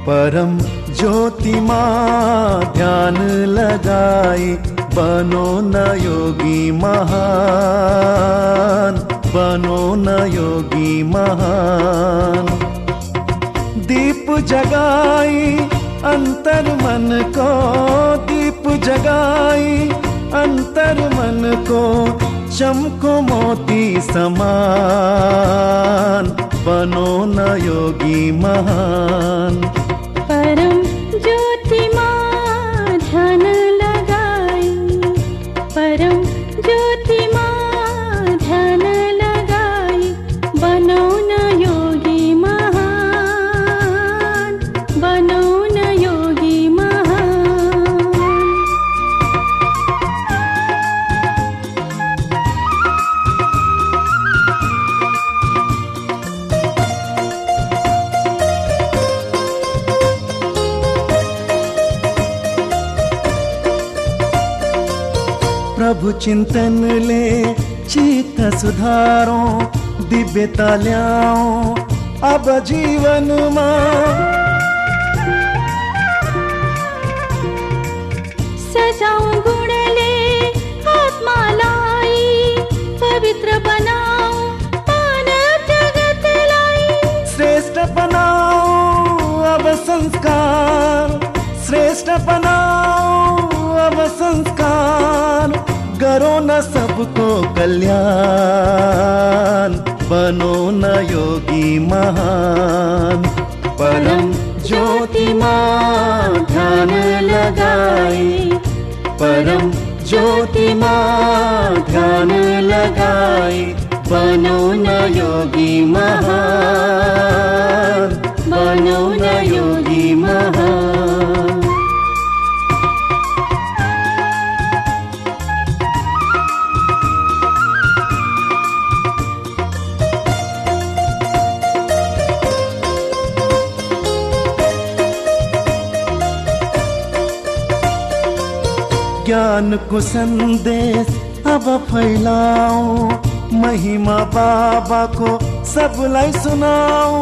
परम ज्योतिमा ध्यान लगाई, बनो न योगी महान, बनो न योगी महान। दीप जगाई अंतर मन को, दीप जगाई अंतर मन को, चमको मोती समान, बनो न योगी महान। परम ज्योतिमा ध्यान लगाई, परम ज्योतिमा ध्यान लगाई, बनो न योगी महान, बनो न योगी महान। प्रभु चिंतन ले चित्त सुधारो, दिव्यता ल्याओ अब जीवन में। सजाओ गुण ले आत्मा लाई, पवित्र बनाओ मानव जगत लाई। श्रेष्ठ बनाओ अब संस्कार, श्रेष्ठ बनाओ अब संस्कार, करो न सबको कल्याण, बनो न योगी महान। परम ज्योतिमा ध्यान लगाई, परम ज्योतिमा ध्यान लगाई, बनो न योगी महान, बनो न योगी महान। ज्ञान को संदेश अब फैलाओ, महिमा बाबा को सबलाई सुनाओ।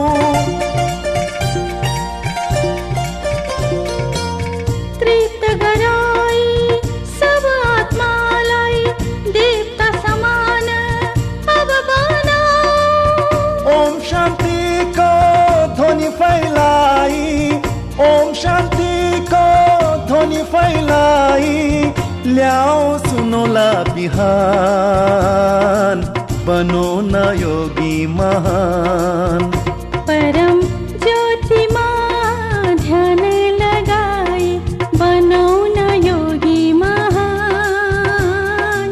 तृप्त गराई सब आत्मा लाई, देवता समान अब बनाओ। ओम शांति को ध्वनि फैलाई, ओम शांति को ध्वनि फैलाई, ल्याओ सुनो ला बिहान, बनो न योगी महान। परम ज्योतिमा ध्यान लगाई, बनो न योगी महान,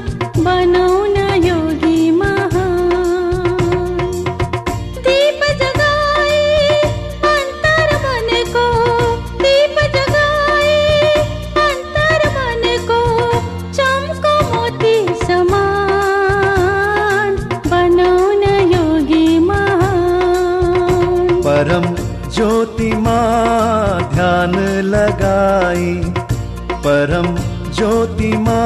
बनो न योगी महान। दीप जगाई अंतर मन को, दीप जगाई अंतर मन को, चमको मोती समान, बनो न योगी महान। परम ज्योतिमा ध्यान लगाई, परम ज्योतिमा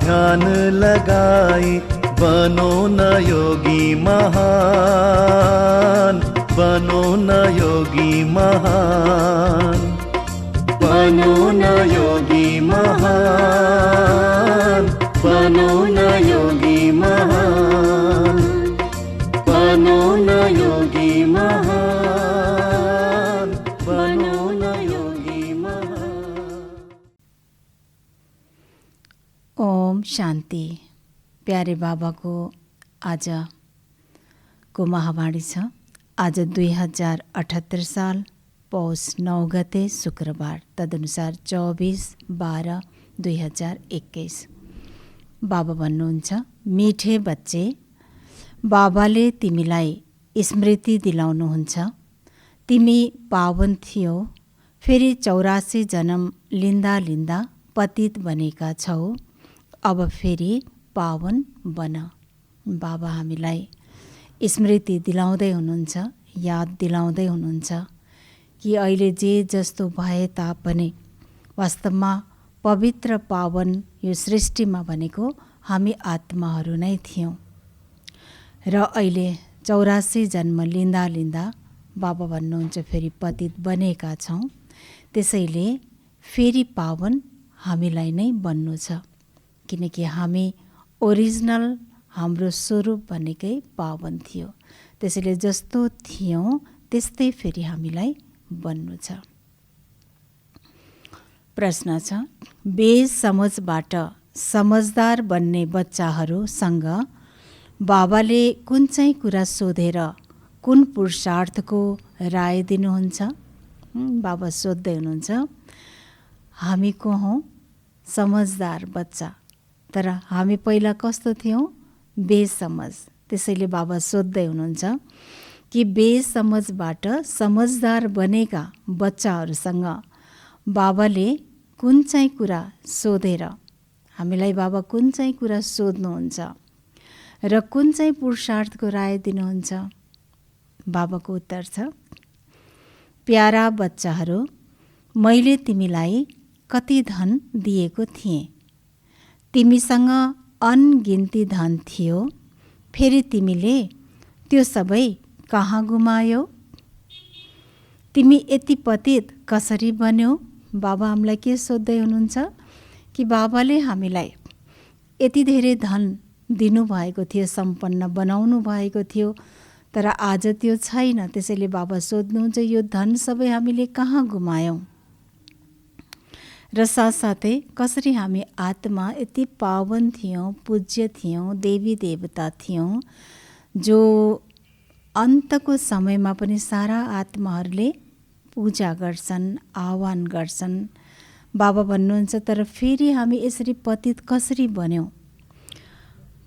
ध्यान लगाई, बनो न योगी महान, बनो न योगी महान, बनो न योगी महान, बनो न योगी महान, बनो न योगी महान, बनो न योगी महान। ओम शान्ति। प्यारे बाबाको आजको महावाणी छ। आज 2078 साल पौष 9 गते शुक्रबार, तदनुसार 24/12/2021। बाबा भन्नुहुन्छ, मिठे बच्चे, बाबाले तिमीलाई स्मृति दिलाउनुहुन्छ। तिमी पावन थियौ, फेरि 84 जन्म लिँदा लिँदा पतित बनेका छौ, अब फेरि पावन बन। बाबा हामीलाई स्मृति दिलाउँदै हुनुहुन्छ, याद दिलाउँदै हुनुहुन्छ कि अहिले जे जस्तो भए तापनि वास्तवमा पवित्र पावन यो सृष्टिमा भनेको हामी आत्माहरू नै थियौँ र अहिले 84 जन्म लिँदा लिँदा बाबा भन्नुहुन्छ फेरि पतित बनेका छौँ, त्यसैले फेरि पावन हामीलाई नै बन्नु छ, किनकि हामी ओरिजिनल हाम्रो स्वरूप भनेकै पावन थियो। त्यसैले जस्तो थियौँ त्यस्तै फेरि हामीलाई बन्नु छ। प्रश्न छ, बेसमझबाट समझदार बन्ने बच्चाहरूसँग बाबाले कुन चाहिँ कुरा सोधेर कुन पुरुषार्थको राय दिनुहुन्छ? बाबा सोध्दै हुनुहुन्छ, हामी को हौँ? समझदार बच्चा, तर हामी पहिला कस्तो थियौँ? बेसमझ। त्यसैले बाबा सोध्दै हुनुहुन्छ कि बेसमझबाट समझदार बनेका बच्चाहरूसँग बाबाले कुन चाहिँ कुरा सोधेर, हामीलाई बाबा कुन चाहिँ कुरा सोध्नुहुन्छ र कुन चाहिँ पुरुषार्थको राय दिनुहुन्छ? बाबाको उत्तर छ, प्यारा बच्चाहरू, मैले तिमीलाई कति धन दिएको थिएँ, तिमीसँग अनगिन्ती धन थियो, फेरि तिमीले त्यो सबै कहाँ गुमायौ? तिमी यति पतित कसरी बन्यौ? बाबा हामीलाई के सोध्दै हुनुहुन्छ कि बाबाले हामीलाई यति धेरै धन दिनुभएको थियो, सम्पन्न बनाउनु भएको थियो, तर आज त्यो छैन। त्यसैले बाबा सोध्नुहुन्छ यो धन सबै हामीले कहाँ गुमायौँ? र साथसाथै कसरी हामी आत्मा यति पावन थियौँ, पूज्य थियौँ, देवी देवता थियौँ, जो अन्तको समयमा पनि सारा आत्माहरूले पूजा गर्छन्, आह्वान गर्छन्। बाबा भन्नुहुन्छ तर फेरि हामी यसरी पतित कसरी बन्यौँ?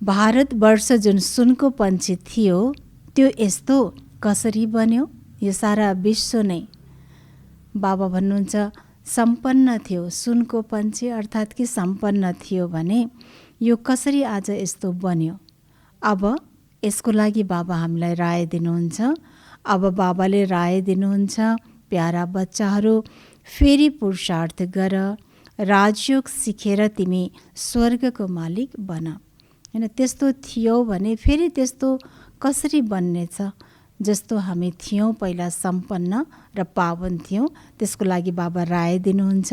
भारतवर्ष जुन सुनको पन्छी थियो त्यो यस्तो कसरी बन्यो? यो सारा विश्व नै बाबा भन्नुहुन्छ सम्पन्न थियो, सुनको पन्छी अर्थात् कि सम्पन्न थियो भने यो कसरी आज यस्तो बन्यो? अब यसको लागि बाबा हामीलाई राय दिनुहुन्छ। अब बाबाले राय दिनुहुन्छ, प्यारा बच्चाहरू, फेरि पुरुषार्थ गर, राजयोग सिकेर तिमी स्वर्गको मालिक बन। हैन, त्यस्तो थियो भने फेरि त्यस्तो कसरी बन्नेछ? जस्तो हामी थियौँ पहिला सम्पन्न र पावन थियौँ, त्यसको लागि बाबा राय दिनुहुन्छ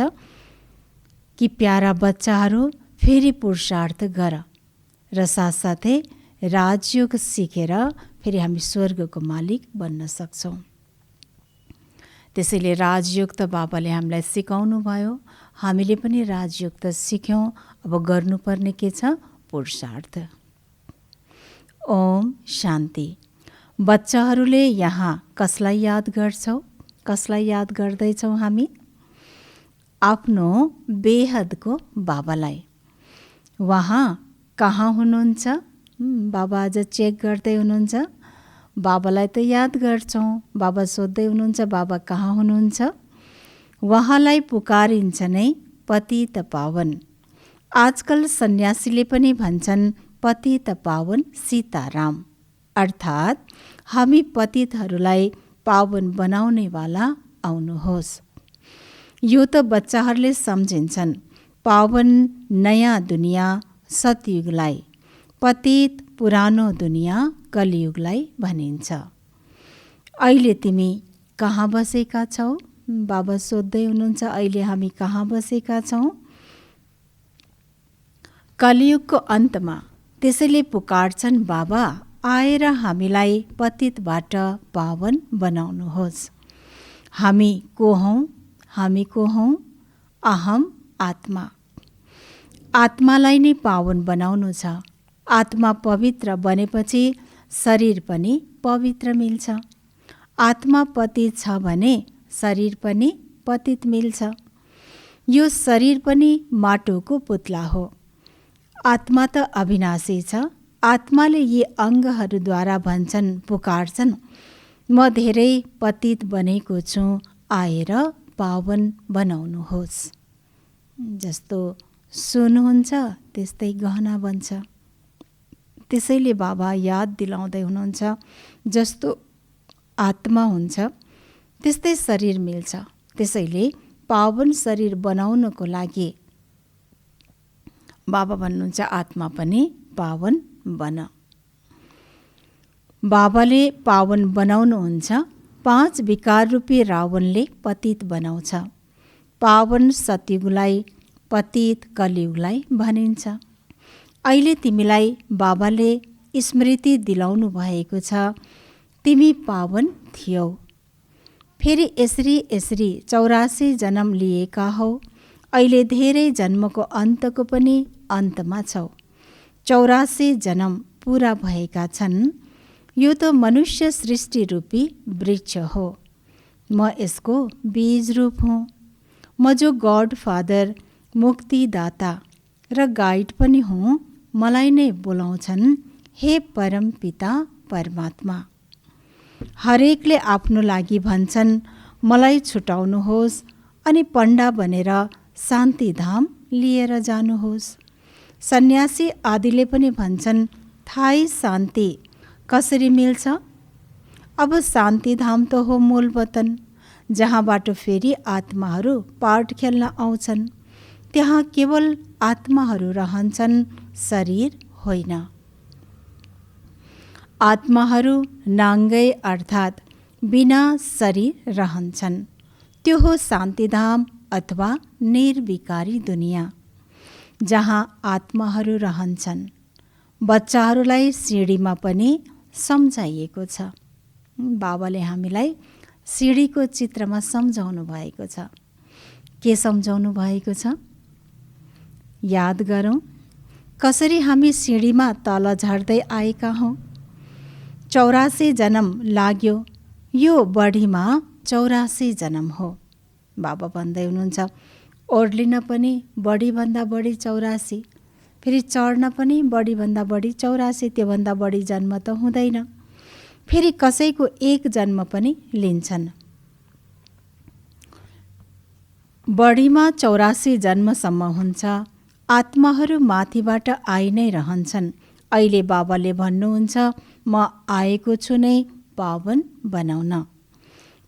कि प्यारा बच्चाहरू फेरि पुरुषार्थ गर र साथसाथै राजयोग सिकेर फेरि हामी स्वर्गको मालिक बन्न सक्छौँ। त्यसैले राजयोग त बाबाले हामीलाई सिकाउनु भयो, हामीले पनि राजयोग त सिक्यौँ। अब गर्नुपर्ने के छ? पुरुषार्थ। ओम शान्ति। बच्चाहरूले यहाँ कसलाई याद गर्छौ? कसलाई याद गर्दैछौँ हामी? आफ्नो बेहदको बाबालाई। उहाँ कहाँ हुनुहुन्छ? बाबा आज चेक गर्दै हुनुहुन्छ। बाबालाई त याद गर्छौँ, बाबा सोध्दै हुनुहुन्छ बाबा कहाँ हुनुहुन्छ? उहाँलाई पुकारिन्छ नै पतित पावन। आजकल सन्यासीले पनि भन्छन् पतित पावन सीताराम, अर्थात् हामी पतितहरूलाई पावन बनाउनेवाला आउनुहोस्। यो त बच्चाहरूले सम्झिन्छन्। पावन नयाँ दुनियाँ सतयुगलाई, पतित पुरानो दुनियाँ कलियुगलाई भनिन्छ। अहिले तिमी कहाँ बसेका छौ? बाबा सोध्दै हुनुहुन्छ अहिले हामी कहाँ बसेका छौँ? कलियुगको अन्तमा। त्यसैले पुकार्छन् बाबा आएर हामीलाई पतितबाट पावन बनाउनुहोस्। हामी को हौँ? हामी को हौँ? अहम आत्मा। आत्मालाई नै पावन बनाउनु छ। आत्मा पवित्र बनेपछि शरीर पनि पवित्र मिल्छ। आत्मा पतित छ भने शरीर पनि पतित मिल्छ। यो शरीर पनि माटोको पुतला हो। आत्मा त अविनाशी छ। आत्माले यी अङ्गहरूद्वारा भन्छन्, पुकार्छन्, म धेरै पतित बनेको छु, आएर पावन बनाउनुहोस्। जस्तो सुन हुन्छ त्यस्तै गहना बन्छ। त्यसैले बाबा याद दिलाउँदै हुनुहुन्छ जस्तो आत्मा हुन्छ त्यस्तै शरीर मिल्छ। त्यसैले पावन शरीर बनाउनको लागि बाबा भन्नुहुन्छ आत्मा पनि पावन बन। बाबाले पावन बनाउनुहुन्छ, 5 विकार रूपी रावणले पतित बनाउँछ। पावन सतयुगलाई पतित कलियुगलाई भनिन्छ। अहिले तिमीलाई बाबाले स्मृति दिलाउनु भएको छ, तिमी पावन थियौ। फेरि यसरी 84 जन्म लिएका हौ। अहिले धेरै जन्मको अन्तको पनि अन्तमा छौ। 84 जन्म पूरा भएका छन्। यो त मनुष्य सृष्टि रूपी वृक्ष हो। म यसको बीज रूप हुँ। म जो गॉड फादर, मुक्तिदाता र गाइड पनि हुँ, मलाई नै बोलाउँछन् हे परम पिता परमात्मा। हरेकले आफ्नो लागि भन्छन् मलाई छुटाउनुहोस् अनि पण्डा बनेर शान्तिधाम लिएर जानुहोस्। सन्यासी आदिले पनि भन्छन् थाई शान्ति कसरी मिल्छ? अब शान्तिधाम त हो मूल वतन, जहाँबाट फेरि आत्माहरू पाठ खेल्न आउँछन्। त्यहाँ केवल आत्माहरू रहन्छन्, शरीर होइन। आत्माहरू नाङ्गै अर्थात् बिना शरीर रहन्छन्। त्यो हो शान्तिधाम अथवा निर्विकारी दुनियाँ, जहाँ आत्माहरू रहन्छन्। बच्चाहरूलाई सिँढीमा पनि सम्झाइएको छ। बाबाले हामीलाई सिँढीको चित्रमा सम्झाउनु भएको छ। के सम्झाउनु भएको छ? याद गरौँ, कसरी हामी सिँढीमा तल झर्दै आएका हौँ। 84 जन्म लाग्यो। यो बढीमा 84 जन्म हो। बाबा भन्दै हुनुहुन्छ ओर्लिन पनि बढीभन्दा बढी 84, फेरि चढ्न पनि बढीभन्दा बढी 84, त्योभन्दा बढी जन्म त हुँदैन। फेरि कसैको एक जन्म पनि लिन्छन्। बढीमा 84 जन्मसम्म हुन्छ। आत्माहरू माथिबाट आइ नै रहन्छन्। अहिले बाबाले भन्नुहुन्छ म आएको छु नै पावन बनाउन।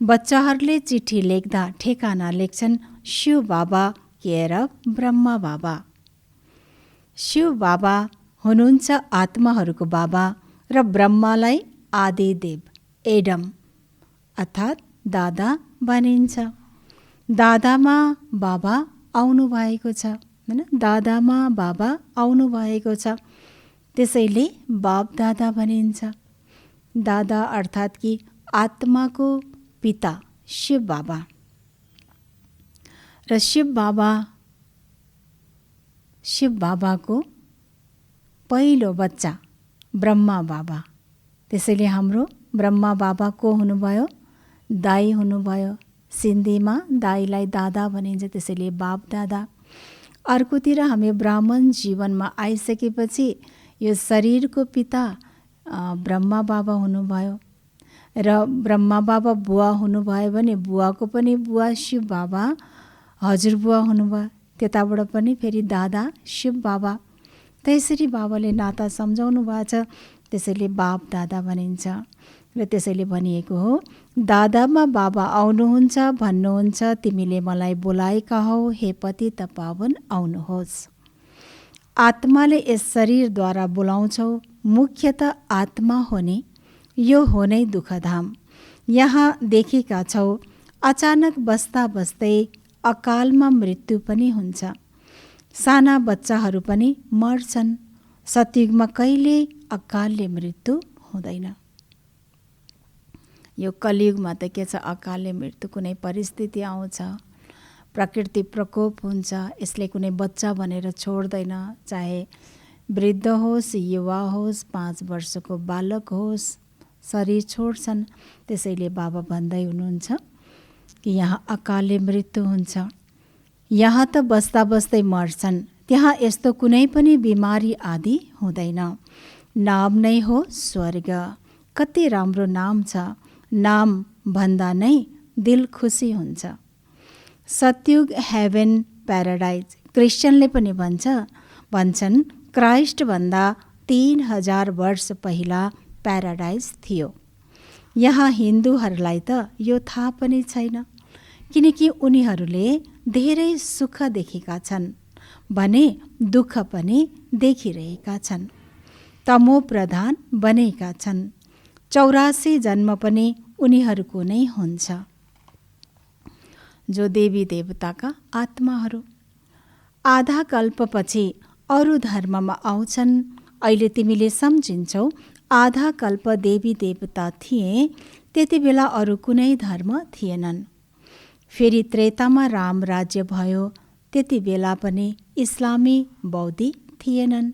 बच्चाहरूले चिठी लेख्दा ठेगाना लेख्छन् शिव बाबा केयर अफ ब्रह्मा बाबा। शिव बाबा हुनुहुन्छ आत्माहरूको बाबा र ब्रह्मालाई आदिदेव एडम अर्थात् दादा भनिन्छ। दादामा बाबा आउनु भएको छ, हैन? दादामा बाबा आउनु भएको छ, त्यसैले बाप दादा भनिन्छ। दादा अर्थात् कि आत्माको पिता शिव बाबा र शिव बाबाको पहिलो बच्चा ब्रह्मा बाबा। त्यसैले हाम्रो ब्रह्मा बाबा को हुनुभयो? दाई हुनुभयो। सिन्धीमा दाईलाई दादा भनिन्छ, त्यसैले बाप दादा। अर्कोतिर हामी ब्राह्मण जीवनमा आइसकेपछि यो शरीरको पिता ब्रह्मा बाबा हुनुभयो र ब्रह्मा बाबा बुवा हुनुभयो भने बुवाको पनि बुवा शिव बाबा हजुरबुवा हुनुभयो। त्यताबाट पनि फेरि दादा शिव बाबा। त्यसरी बाबाले नाता सम्झाउनु भएको छ, त्यसैले बाप दादा भनिन्छ। र त्यसैले भनिएको हो दादामा बाबा आउनुहुन्छ भन्नुहुन्छ, तिमीले मलाई बोलाएका हौ हे पतित पावन आउनुहोस्। आत्माले यस शरीरद्वारा बोलाउँछौ। मुख्यतः आत्मा होने यो हो नै दुःखधाम। यहाँ देखेका छौ अचानक बस्दा बस्दै अकालमा मृत्यु पनि हुन्छ। साना बच्चाहरू पनि मर्छन्। सतयुगमा कहिले अकालले मृत्यु हुँदैन। यो कलियुगमा त के छ, अकालले मृत्यु कुनै परिस्थिति आउँछ, प्रकृति प्रकोप हुन्छ, यसले कुनै बच्चा भनेर छोड्दैन। चाहे वृद्ध होस्, युवा होस्, 5 वर्षको बालक होस्, शरीर छोड्छन्। त्यसैले बाबा भन्दै हुनुहुन्छ कि यहाँ अकालले मृत्यु हुन्छ। यहाँ त बस्दा बस्दै मर्छन्, त्यहाँ यस्तो कुनै पनि बिमारी आदि हुँदैन। नाम नै हो स्वर्ग। कति राम्रो नाम छ। नाम भन्दा नै दिल खुसी हुन्छ। सतयुग हेभन प्याराडाइज। क्रिस्चियनले पनि भन्छन् क्राइस्ट भन्दा 3000 वर्ष पहिला प्याराडाइज थियो। यहाँ हिन्दूहरूलाई त यो थाहा पनि छैन, किनकि उनीहरूले धेरै सुख देखेका छन् भने दुःख पनि देखिरहेका छन्। तमो प्रधान बनेका छन्। 84 जन्म पनि उनीहरूको नै हुन्छ। जो देवी देवताका आत्माहरू आधा कल्पपछि अरू धर्ममा आउँछन्। अहिले तिमीले सम्झिन्छौ आधा कल्प देवी देवता थिए, त्यति बेला अरू कुनै धर्म थिएनन्। फेरि त्रेतामा राम राज्य भयो, त्यति बेला पनि इस्लामी बौद्धी थिएनन्।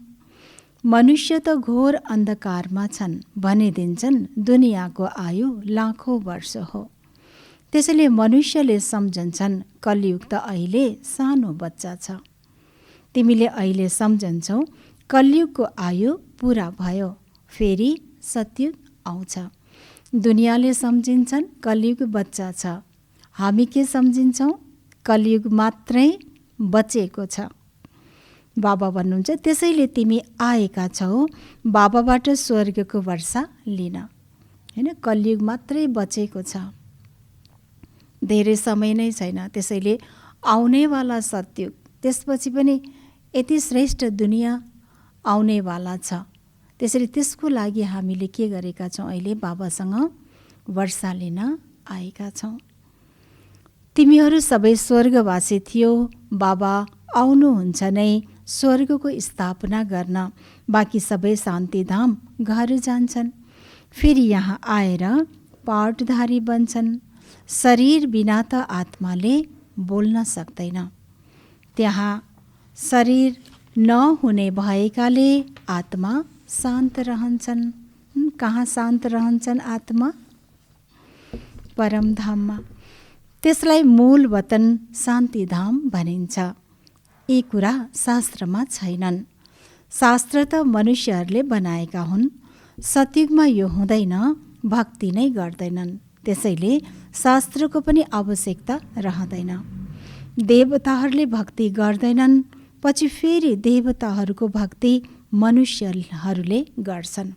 मनुष्य त घोर अन्धकारमा छन् भनिदिन्छन् दुनियाँको आयु लाखौँ वर्ष हो। त्यसैले मनुष्यले सम्झन्छन् कलियुग त अहिले सानो बच्चा छ। तिमीले अहिले सम्झन्छौ कलियुगको आयु पुरा भयो, फेरि सतयुग आउँछ। दुनियाँले सम्झिन्छन् कलियुग बच्चा छ। हामी के सम्झिन्छौँ? कलियुग मात्रै बचेको छ। बाबा भन्नुहुन्छ त्यसैले तिमी आएका छौ बाबाबाट स्वर्गको वर्षा लिन। हैन, कलियुग मात्रै बचेको छ, धेरै समय नै छैन। त्यसैले आउनेवाला सतयुग, त्यसपछि पनि यति श्रेष्ठ दुनियाँ आउनेवाला छ। त्यसैले त्यसको लागि हामीले के गरेका छौँ? अहिले बाबासँग वर्षा लिन आएका छौँ। तिमीहरू सबै स्वर्गवासी थियो, बाबा आउनुहुन्छ नै स्वर्गको स्थापना गर्न। बाँकी सबै शान्तिधाम घर जान्छन्, फेरि यहाँ आएर पाठधारी बन्छन्। शरीर बिना त आत्माले बोल्न सक्दैन। त्यहाँ शरीर नहुने भएकाले आत्मा शान्त रहन्छन्। कहाँ शान्त रहन्छन् आत्मा? परमधाममा। त्यसलाई मूल वतन शान्तिधाम भनिन्छ। यी कुरा शास्त्रमा छैनन्। शास्त्र त मनुष्यहरूले बनाएका हुन्। सतयुगमा यो हुँदैन, भक्ति नै गर्दैनन्। त्यसैले शास्त्रको पनि आवश्यकता रहँदैन। देवताहरूले भक्ति गर्दैनन्, पछि फेरि देवताहरूको भक्ति मनुष्यहरूले गर्छन्।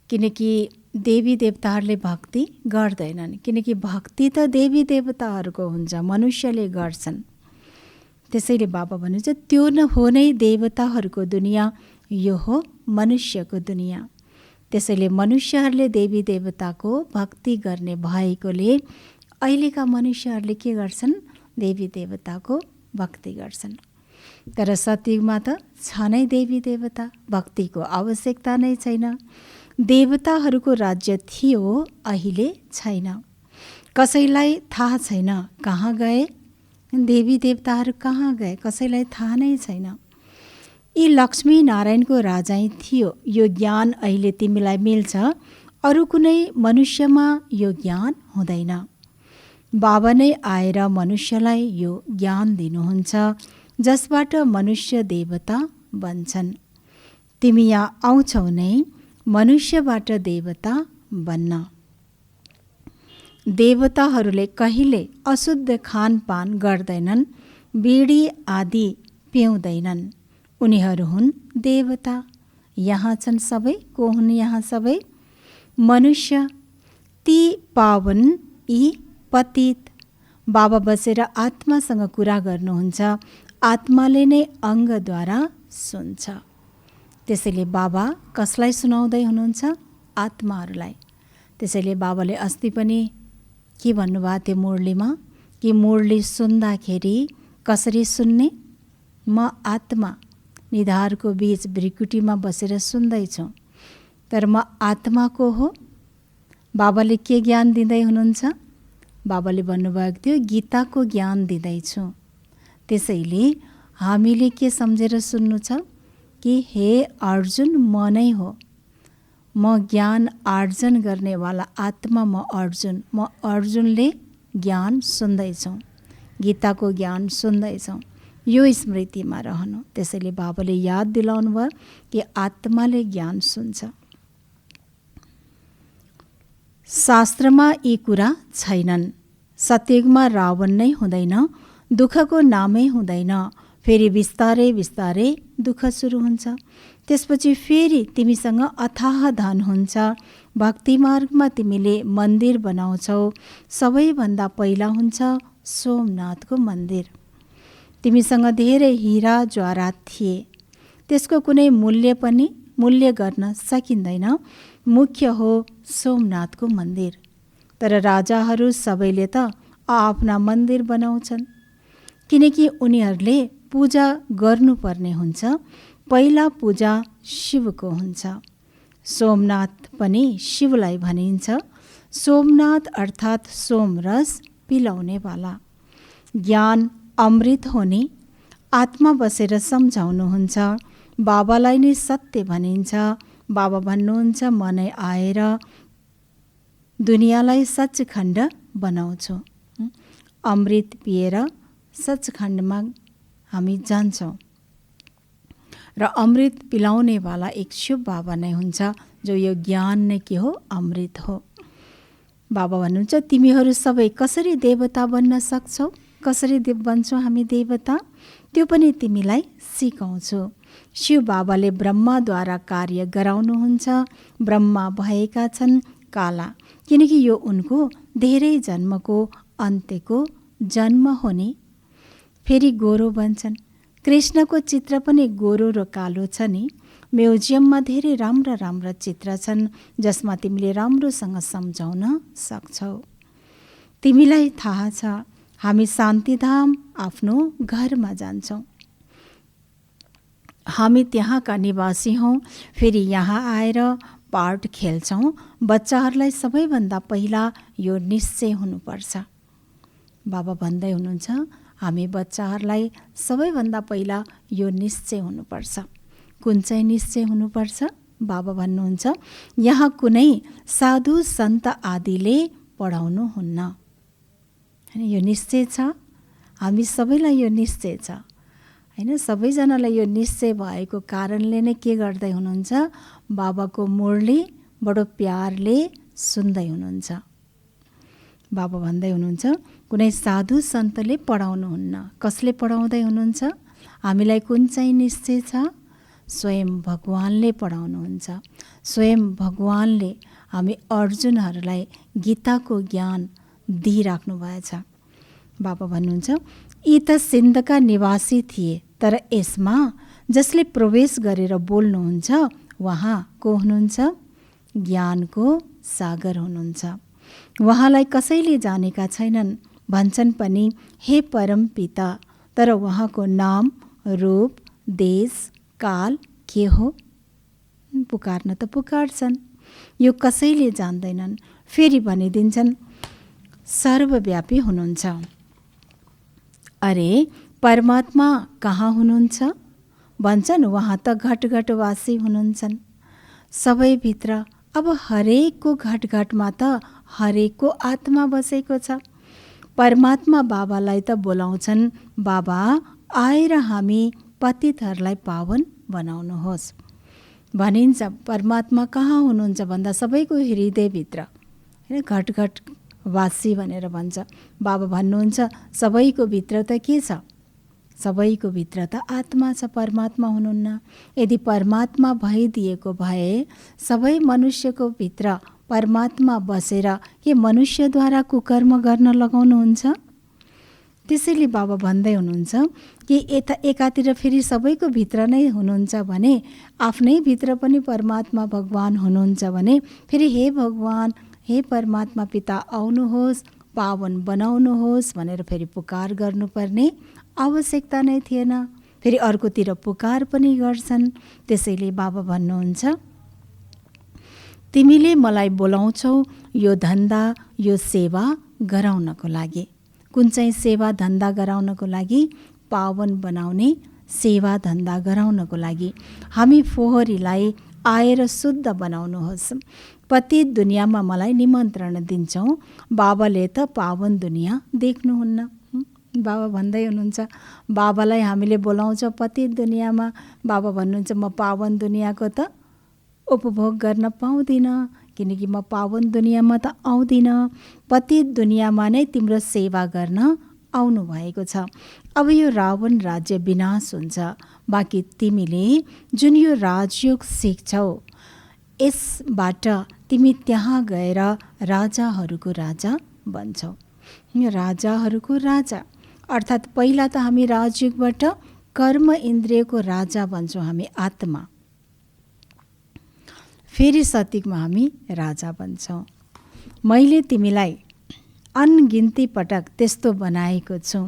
किनकि देवी देवताहरूले भक्ति गर्दैनन्, किनकि भक्ति त देवी देवताहरूको हुन्छ, मनुष्यले गर्छन्। त्यसैले बाबा भन्नुहुन्छ त्यो हो नै देवताहरूको दुनियाँ, यो हो मनुष्यको दुनियाँ। त्यसैले मनुष्यहरूले देवी देवताको भक्ति गर्ने भएकोले अहिलेका मनुष्यहरूले के गर्छन्? देवी देवताको भक्ति गर्छन्। तर सतयुगमा त छ नै देवी देवता, भक्तिको आवश्यकता नै छैन। देवताहरूको राज्य थियो, अहिले छैन। कसैलाई थाहा छैन कहाँ गए, देवी देवताहरू कहाँ गए, कसैलाई थाहा नै छैन। यी लक्ष्मी नारायणको राजै थियो। यो ज्ञान अहिले तिमीलाई मिल्छ, अरू कुनै मनुष्यमा यो ज्ञान हुँदैन। बाबा नै आएर मनुष्यलाई यो ज्ञान दिनुहुन्छ, जसबाट मनुष्य देवता बन्छन्। तिमी यहाँ आउँछौ नै मनुष्यबाट देवता बन्न। देवताहरूले कहिले अशुद्ध खानपान गर्दैनन्, बिडी आदि पिउँदैनन्। उनीहरू हुन् देवता। यहाँ छन् सबै। को हुन् यहाँ सबै? मनुष्य। ती पावन, यी पतित। बाबा बसेर आत्मासँग कुरा गर्नुहुन्छ, आत्माले नै अङ्गद्वारा सुन्छ। त्यसैले बाबा कसलाई सुनाउँदै हुनुहुन्छ? आत्माहरूलाई। त्यसैले बाबाले अस्ति पनि के भन्नुभएको थियो मुरलीमा, कि मुरली सुन्दाखेरि कसरी सुन्ने? म आत्मा निधारको बीच भ्रिकुटीमा बसेर सुन्दैछु, तर म आत्माको हो। बाबाले के ज्ञान दिँदै हुनुहुन्छ? बाबाले भन्नुभएको थियो गीताको ज्ञान दिँदैछु। त्यसैले हामीले के सम्झेर सुन्नु छ? कि हे अर्जुन, म नै हो। म ज्ञान आर्जन गर्नेवाला आत्मा, म अर्जुनले ज्ञान सुन्दैछौँ, गीताको ज्ञान सुन्दैछौँ। यो स्मृतिमा रहनु। त्यसैले बाबाले याद दिलाउनु भयो कि आत्माले ज्ञान सुन्छ। शास्त्रमा यी कुरा छैनन्। सतयुगमा रावण नै हुँदैन, दुःखको नामै हुँदैन। फेरि बिस्तारै बिस्तारै दुःख सुरु हुन्छ। त्यसपछि फेरि तिमीसँग अथाह धन हुन्छ। भक्ति मार्गमा तिमीले मन्दिर बनाउँछौ। सबैभन्दा पहिला हुन्छ सोमनाथको मन्दिर। तिमीसँग धेरै हिरा जवाहरात थिए, त्यसको कुनै मूल्य गर्न सकिँदैन। मुख्य हो सोमनाथको मन्दिर। तर राजाहरू सबैले त आफ्ना मन्दिर बनाउँछन्, किनकि उनीहरूले पूजा गर्नुपर्ने हुन्छ। पहिला पूजा शिवको हुन्छ। सोमनाथ पनि शिवलाई भनिन्छ। सोमनाथ अर्थात् सोमरस पिलाउनेवाला। ज्ञान अमृत हुने आत्मा बसेर सम्झाउनुहुन्छ। बाबालाई नै सत्य भनिन्छ। बाबा भन्नुहुन्छ, म नै आएर दुनियाँलाई सचखण्ड बनाउँछु। अमृत पिएर सचखण्डमा हामी जान्छौँ र अमृत पिलाउनेवाला एक शिव बाबा नै हुन्छ, जो यो ज्ञान नै के हो? अमृत हो। बाबा भन्नुहुन्छ, तिमीहरू सबै कसरी देवता बन्न सक्छौ? कसरी बन्छौँ हामी देवता? त्यो पनि तिमीलाई सिकाउँछु। शिव बाबाले ब्रह्माद्वारा कार्य गराउनुहुन्छ। ब्रह्मा भएका छन् काला, किनकि यो उनको धेरै जन्मको अन्त्यको जन्म हुने। फेरि गोरो बन्छन्। कृष्णको चित्र पनि गोरो र कालो छ नि। म्युजियममा धेरै राम्रा राम्रा चित्र छन्, जसमा तिमीले राम्रोसँग सम्झाउन सक्छौ। तिमीलाई थाहा छ, हामी शान्तिधाम आफ्नो घरमा जान्छौँ। हामी त्यहाँका निवासी हौँ। फेरि यहाँ आएर पार्ट खेल्छौँ। बच्चाहरूलाई सबैभन्दा पहिला यो निश्चय हुनुपर्छ। बाबा भन्दै हुनुहुन्छ, हामी बच्चाहरूलाई सबैभन्दा पहिला यो निश्चय हुनुपर्छ। कुन चाहिँ निश्चय हुनुपर्छ? बाबा भन्नुहुन्छ, यहाँ कुनै साधु सन्त आदिले पढाउनुहुन्न। यो निश्चय छ। हामी सबैलाई यो निश्चय छ, होइन? सबैजनालाई यो निश्चय भएको कारणले नै के गर्दै हुनुहुन्छ? बाबाको मुरली बडो प्यारले सुन्दै हुनुहुन्छ। बाबा भन्दै हुनुहुन्छ, कुनै साधु सन्तले पढाउनुहुन्न। कसले पढाउँदै हुनुहुन्छ? हामीलाई कुन चाहिँ निश्चय छ? स्वयं भगवानले पढाउनुहुन्छ। स्वयं भगवानले हामी अर्जुनहरूलाई गीताको ज्ञान दिइराख्नु भएछ। बाबा भन्नुहुन्छ, यी त सिन्धका निवासी थिए, तर यसमा जसले प्रवेश गरेर बोल्नुहुन्छ उहाँ को हुनुहुन्छ? ज्ञानको सागर हुनुहुन्छ। उहाँलाई कसैले जानेका छैनन्। भन्छन् पनि, हे परम पिता, तर उहाँको नाम, रूप, देश, काल के हो? पुकार्न त पुकार्छन्, यो कसैले जान्दैनन्। फेरि भनिदिन्छन्, सर्वव्यापी हुनुहुन्छ। अरे परमात्मा कहाँ हुनुहुन्छ? भन्छन्, उहाँ त घटघटवासी हुनुहुन्छन् सबैभित्र। अब हरेकको घटघटमा त हरेकको आत्मा बसेको छ। परमात्मा बाबालाई त बोलाउँछन्, बाबा आएर हामी पतितहरूलाई पावन बनाउनुहोस् भनिन्छ। परमात्मा कहाँ हुनुहुन्छ भन्दा सबैको हृदयभित्र, होइन? घटघटवासी भनेर भन्छ। बाबा भन्नुहुन्छ, सबैको भित्र त के छ? सबैको भित्र त आत्मा छ, परमात्मा हुनुहुन्न। यदि परमात्मा भइदिएको भए सबै मनुष्यको भित्र परमात्मा बसेर के मनुष्यद्वारा कुकर्म गर्न लगाउनुहुन्छ? त्यसैले बाबा भन्दै हुनुहुन्छ कि एकातिर फेरि सबैको भित्र नै हुनुहुन्छ भने, आफ्नै भित्र पनि परमात्मा भगवान हुनुहुन्छ भने, फेरि हे भगवान, हे परमात्मा पिता आउनुहोस्, पावन बनाउनुहोस् भनेर फेरि पुकार गर्नुपर्ने आवश्यकता नै थिएन। फेरि अर्कोतिर पुकार पनि गर्छन्। त्यसैले बाबा भन्नुहुन्छ, तिमीले मलाई बोलाउँछौ यो धन्दा, यो सेवा गराउनको लागि। कुन चाहिँ सेवा धन्दा गराउनको लागि? पावन बनाउने सेवा धन्दा गराउनको लागि। हामी फोहोरीलाई आएर शुद्ध बनाउनुहोस्। पतित दुनियाँमा मलाई निमन्त्रण दिन्छौँ। बाबाले त पावन दुनियाँ देख्नुहुन्न। बाबा भन्दै हुनुहुन्छ, बाबालाई हामीले बोलाउँछौँ पतित दुनियाँमा। बाबा भन्नुहुन्छ, म पावन दुनियाँको त उपभोग गर्न पाउँदिनँ, किनकि म पावन दुनियाँमा त आउँदिनँ। पतित दुनियाँमा नै तिम्रो सेवा गर्न आउनु भएको छ। अब यो रावण राज्य विनाश हुन्छ। बाँकी तिमीले जुन यो राजयोग सिक्छौ, यसबाट तिमी त्यहाँ गएर राजाहरूको राजा बन्छौ। राजाहरूको राजा अर्थात् पहिला त हामी राजयोगबाट कर्म इन्द्रियको राजा बन्छौँ, हामी आत्मा। फेरि सतयुगमा हामी राजा बन्छौँ। मैले तिमीलाई अनगिन्ती पटक त्यस्तो बनाएको छु।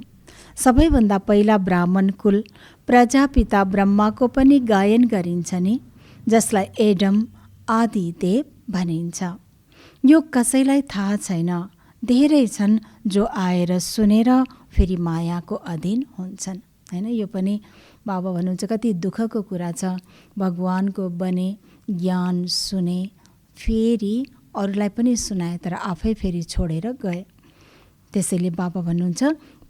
सबैभन्दा पहिला ब्राह्मण कुल प्रजापिता ब्रह्माको पनि गायन गरिन्छ नि, जसलाई एडम आदिदेव भनिन्छ। यो कसैलाई थाहा छैन। धेरै छन् जो आएर सुनेर फेरि मायाको अधीन हुन्छन्, हैन। यो पनि बाबा भन्नुहुन्छ कति दुःखको कुरा छ। भगवानको बने, ज्ञान सुने, फेरि अरूलाई पनि सुनाए, तर आफै फेरि छोडेर गए। त्यसैले बाबा भन्नुहुन्छ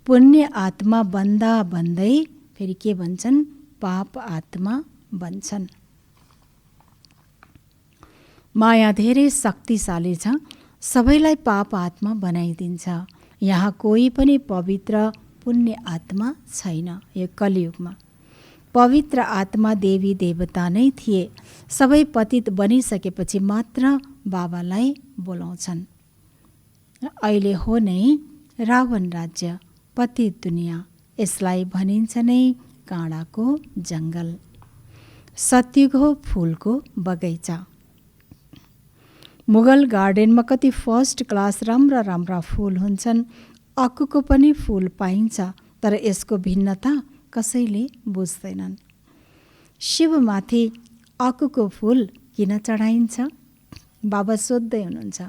पुण्य आत्मा बन्दा बन्दै फेरि के भन्छन्, पाप आत्मा बन्छन्। माया धेरै शक्तिशाली छ, सबैलाई पाप आत्मा बनाइदिन्छ। यहाँ कोही पनि पवित्र पुण्य आत्मा छैन। यो कलियुगमा पवित्र आत्मा देवी देवता नै थिए। सबै पतित बनिसकेपछि मात्र बाबालाई बोलाउँछन्। अहिले हो नै रावण राज्य, पतित दुनियाँ। यसलाई भनिन्छ नै काँडाको जङ्गल। सतयुग हो फुलको बगैँचा। मुगल गार्डनमा कति फर्स्ट क्लास राम्रा राम्रा फुल हुन्छन्। अक्कुको पनि फुल पाइन्छ, तर यसको भिन्नता कसैले बुझ्दैनन्। शिवमाथि अक्कुको फुल किन चढाइन्छ? बाबा सोध्दै हुनुहुन्छ।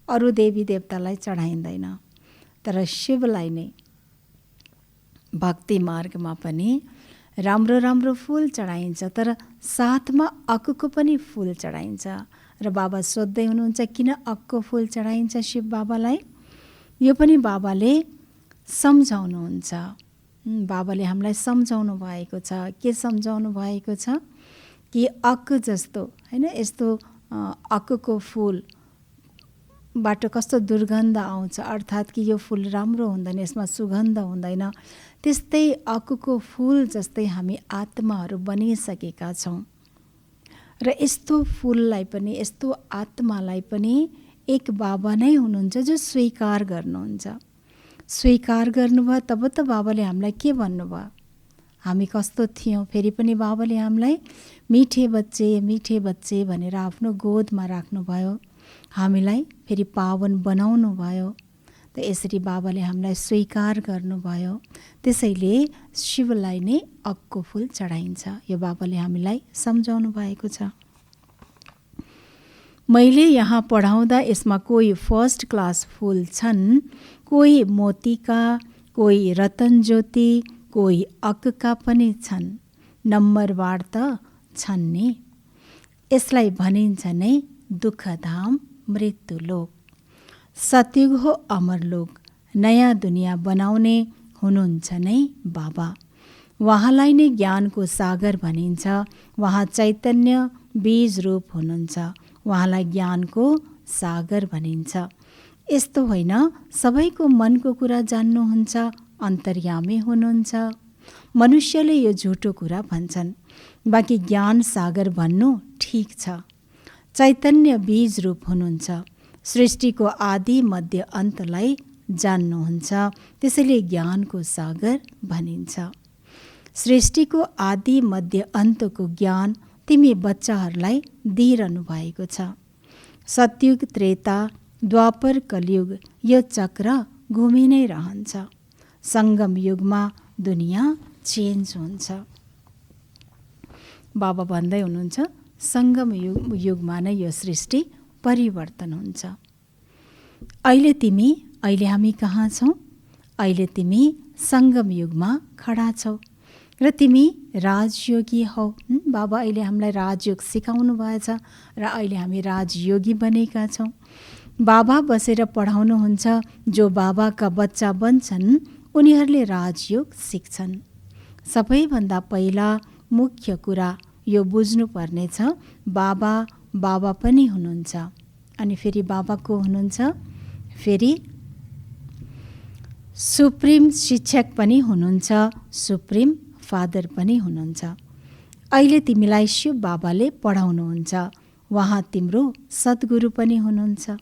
अरू देवी देवतालाई चढाइँदैन, तर शिवलाई नै भक्ति मार्गमा पनि राम्रो राम्रो फुल चढाइन्छ, तर साथमा अक्कुको पनि फुल चढाइन्छ। र बाबा सोध्दै हुनुहुन्छ किन अक्को फुल चढाइन्छ शिव बाबालाई? यो पनि बाबाले सम्झाउनुहुन्छ। बाबाले हामीलाई सम्झाउनु भएको छ। के सम्झाउनु भएको छ? कि अक्क जस्तो, हैन, यस्तो अक्कको फुलबाट कस्तो दुर्गन्ध आउँछ, अर्थात् कि यो फुल राम्रो हुँदैन, यसमा सुगन्ध हुँदैन। त्यस्तै अक्कको फुल जस्तै हामी आत्माहरू बनिसकेका छौँ। र यस्तो फुललाई पनि, यस्तो आत्मालाई पनि एक बाबा नै हुनुहुन्छ जो स्वीकार गर्नुहुन्छ। स्वीकार गर्नुभयो तब त बाबाले हामीलाई के भन्नुभयो? हामी कस्तो थियौँ? फेरि पनि बाबाले हामीलाई मिठे बच्चे भनेर आफ्नो गोदमा राख्नुभयो। हामीलाई फेरि पावन बनाउनु भयो। त यसरी बाबाले हामीलाई स्वीकार गर्नुभयो। त्यसैले शिवलाई नै अक्को फुल चढाइन्छ। यो बाबाले हामीलाई सम्झाउनु भएको छ। मैले यहाँ पढाउँदा यसमा कोही फर्स्ट क्लास फुल छन्, कोही मोतीका, कोही रतन ज्योति, कोही अक्का पनि छन्। नम्बरवार त छन् नि। यसलाई भनिन्छ नै दुःखधाम मृत्युलोक। सतयुग हो अमरलोक। नयाँ दुनियाँ बनाउने हुनुहुन्छ नै बाबा। उहाँलाई नै ज्ञानको सागर भनिन्छ। उहाँ चैतन्य बीज रूप हुनुहुन्छ। उहाँलाई ज्ञानको सागर भनिन्छ। यस्तो होइन सबैको मनको कुरा जान्नुहुन्छ, अन्तर्यामी हुनुहुन्छ। मनुष्यले यो झुटो कुरा भन्छन्। बाँकी ज्ञान सागर भन्नु ठिक छ। चैतन्य बीज रूप हुनुहुन्छ। सृष्टिको आदि मध्य अन्तलाई जान्नुहुन्छ। त्यसैले ज्ञानको सागर भनिन्छ। सृष्टिको आदि मध्य अन्तको ज्ञान तिमी बच्चाहरूलाई दिइरहनु भएको छ। सतयुग, त्रेता, द्वापर, कलियुग यो चक्र घुमि नै रहन्छ। सङ्गम युगमा दुनियाँ चेन्ज हुन्छ। बाबा भन्दै हुनुहुन्छ सङ्गम युगमा नै यो सृष्टि परिवर्तन हुन्छ। अहिले हामी कहाँ छौँ? अहिले तिमी सङ्गम युगमा खडा छौ र तिमी राजयोगी हौ। बाबा अहिले हामीलाई राजयोग सिकाउनु भएछ र अहिले हामी राजयोगी बनेका छौँ। बाबा बसेर पढाउनुहुन्छ। जो बाबाका बच्चा बन्छन् उनीहरूले राजयोग सिक्छन्। सबैभन्दा पहिला मुख्य कुरा यो बुझ्नुपर्ने छ, बाबा पनि हुनुहुन्छ। अनि फेरि बाबा को हुनुहुन्छ? फेरि सुप्रिम शिक्षक पनि हुनुहुन्छ, सुप्रिम फादर पनि हुनुहुन्छ। अहिले तिमीलाई शिव बाबाले पढाउनुहुन्छ। उहाँ तिम्रो सद्गुरु पनि हुनुहुन्छ।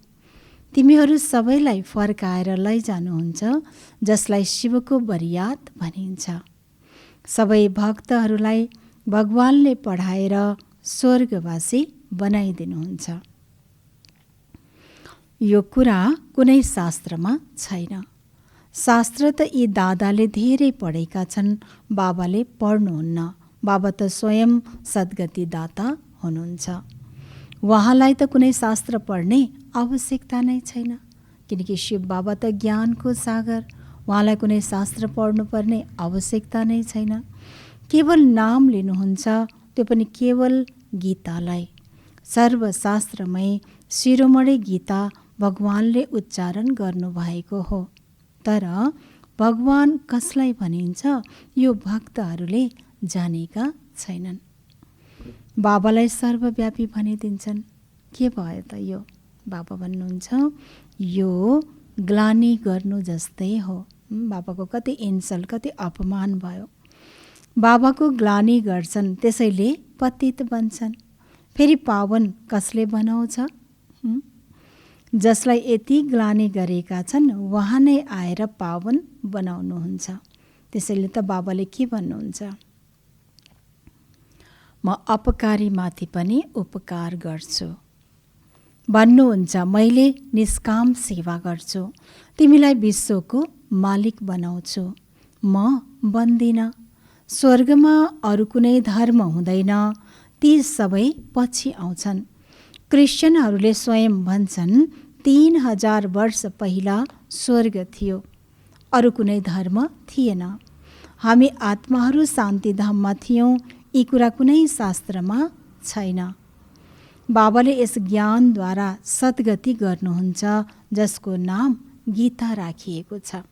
तिमीहरू सबैलाई फर्काएर लैजानुहुन्छ, जसलाई शिवको बरियात भनिन्छ। सबै भक्तहरूलाई भगवानले पढाएर स्वर्गवासी बनाइदिनुहुन्छ। यो कुरा कुनै शास्त्रमा छैन। शास्त्र त यी दादाले धेरै पढेका छन्, बाबाले पढ्नुहुन्न। बाबा त स्वयं सद्गति दाता हुनुहुन्छ। उहाँलाई त कुनै शास्त्र पढ्ने आवश्यकता नै छैन, किनकि शिव बाबा त ज्ञानको सागर। उहाँलाई कुनै शास्त्र पढ्नुपर्ने आवश्यकता नै छैन। केवल नाम लिनुहुन्छ, त्यो पनि केवल गीतालाई। सर्वशास्त्रमै शिरोमणि गीता भगवानले उच्चारण गर्नुभएको हो। तर भगवान कसलाई भनिन्छ यो भक्तहरूले जानेका छैनन्। बाबालाई सर्वव्यापी भनिदिन्छन्। के भयो त यो? बाबा भन्नुहुन्छ यो ग्लानी गर्नु जस्तै हो। बाबाको कति इन्सल्ट, कति अपमान भयो। बाबाको ग्लानी गर्छन्, त्यसैले पतित बन्छन्। फेरि पावन कसले बनाउँछ? जसलाई यति ग्लानी गरेका छन् उहाँ नै आएर पावन बनाउनुहुन्छ। त्यसैले त बाबाले के भन्नुहुन्छ? म अपकारीमाथि पनि उपकार गर्छु भन्नुहुन्छ। मैले निष्काम सेवा गर्छु, तिमीलाई विश्वको मालिक बनाउँछु। म बन्दिनँ। स्वर्गमा अरू कुनै धर्म हुँदैन, ती सबै पछि आउँछन्। क्रिस्चियनहरूले स्वयं भन्छन् 3000 वर्ष पहिला स्वर्ग थियो, अरू कुनै धर्म थिएन। हामी आत्माहरू शान्तिधाममा थियौँ। यी कुरा कुनै शास्त्रमा छैन। बाबाले यस ज्ञानद्वारा सद्गति गर्नुहुन्छ, जसको नाम गीता राखिएको छ।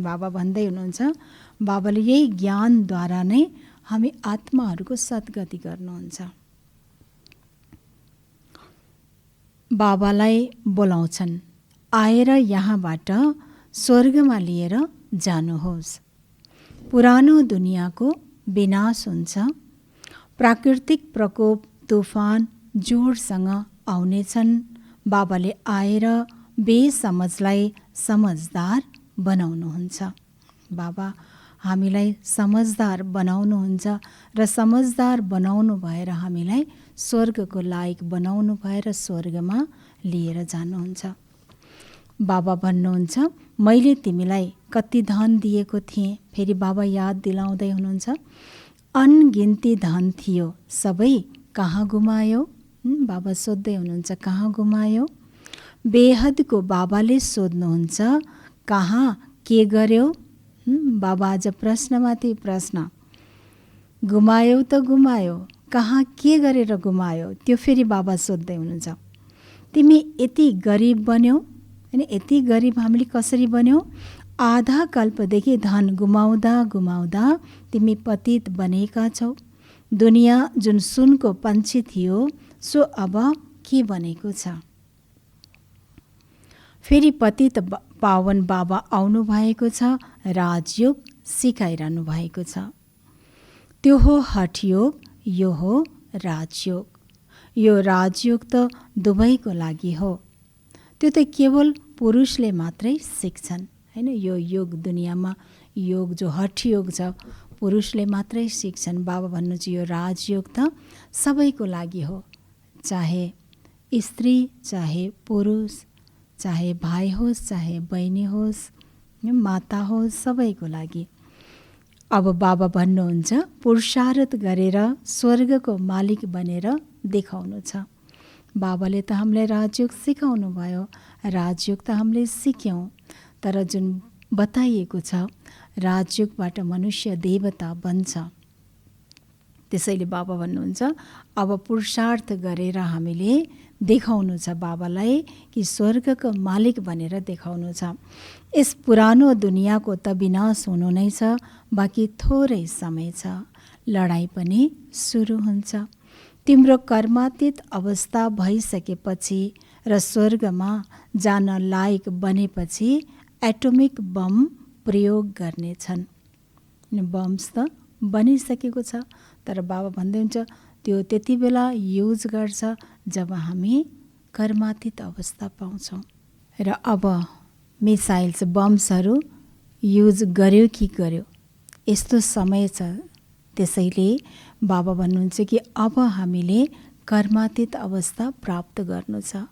बाबा भन्दै हुनुहुन्छ बाबाले यही ज्ञानद्वारा नै हामी आत्माहरूको सद्गति गर्नुहुन्छ। बाबालाई बोलाउँछन्, आएर यहाँबाट स्वर्गमा लिएर जानुहोस्। पुरानो दुनियाँको विनाश हुन्छ। प्राकृतिक प्रकोप, तुफान जोडसँग आउनेछन्। बाबाले आएर बेसमझलाई समझदार बनाउनुहुन्छ। बाबा हामीलाई समझदार बनाउनुहुन्छ र समझदार बनाउनु भएर हामीलाई स्वर्गको लायक बनाउनु भएर स्वर्गमा लिएर जानुहुन्छ। बाबा भन्नुहुन्छ मैले तिमीलाई कति धन दिएको थिएँ। फेरि बाबा याद दिलाउँदै हुनुहुन्छ, अनगिन्ती धन थियो, सबै कहाँ गुमायो? बाबा सोध्दै हुनुहुन्छ कहाँ गुमायो? बेहदको बाबाले सोध्नुहुन्छ कहाँ के गर्यो? बाबा आज प्रश्नमाथि प्रश्न। गुमायो त गुमायो, कहाँ के गरेर गुमायो? त्यो फेरि बाबा सोध्दै हुनुहुन्छ। तिमी यति गरिब बन्यौ, अनि यति गरिब हामीले कसरी बन्यौ? आधा कल्पदेखि धन गुमाउँदा गुमाउँदा तिमी पतित बनेका छौ। दुनियाँ जुन सुनको पन्छी थियो सो अब के बनेको छ? फेरि पतित पावन बाबा आउनु भएको छ, राजयोग सिकाइरहनु भएको छ। त्यो हो हठयोग, यो हो राजयोग। यो राजयोग त दुवैको लागि हो। त्यो त केवल पुरुषले मात्रै सिक्छन्, हैन? यो योग दुनियाँमा योग जो हठयोग छ पुरुषले मात्रै सिक्छन्। बाबा भन्नुहुन्छ यो राजयोग त सबैको लागि हो, चाहे स्त्री, चाहे पुरुष, चाहे भाइ होस्, चाहे बहिनी होस्, माता होस्, सबैको लागि। अब बाबा भन्नुहुन्छ पुरुषार्थ गरेर स्वर्गको मालिक बनेर देखाउनु छ। बाबाले त हामीलाई राजयोग सिकाउनु भयो, राजयोग त हामीले सिक्यौँ। तर जुन बताइएको छ राजयोगबाट मनुष्य देवता बन्छ। त्यसैले बाबा भन्नुहुन्छ अब पुरुषार्थ गरेर हामीले देखाउनु छ बाबालाई कि स्वर्गको मालिक बनेर देखाउनु छ। यस पुरानो दुनियाँको त विनाश हुनु नै छ, बाँकी थोरै समय छ। लडाइँ पनि सुरु हुन्छ। तिम्रो कर्मातीत अवस्था भइसकेपछि र स्वर्गमा जान लायक बनेपछि एटोमिक बम प्रयोग गर्नेछन्। बम्स त बनिसकेको छ, तर बाबा भन्दै हुन्छ त्यो त्यति बेला युज गर्छ जब हामी कर्मातीत अवस्था पाउँछौँ। र अब मिसाइल्स बम्सहरू युज गर्यो कि गर्यो, यस्तो समय छ। त्यसैले बाबा भन्नुहुन्छ कि अब हामीले कर्मातीत अवस्था प्राप्त गर्नु छ।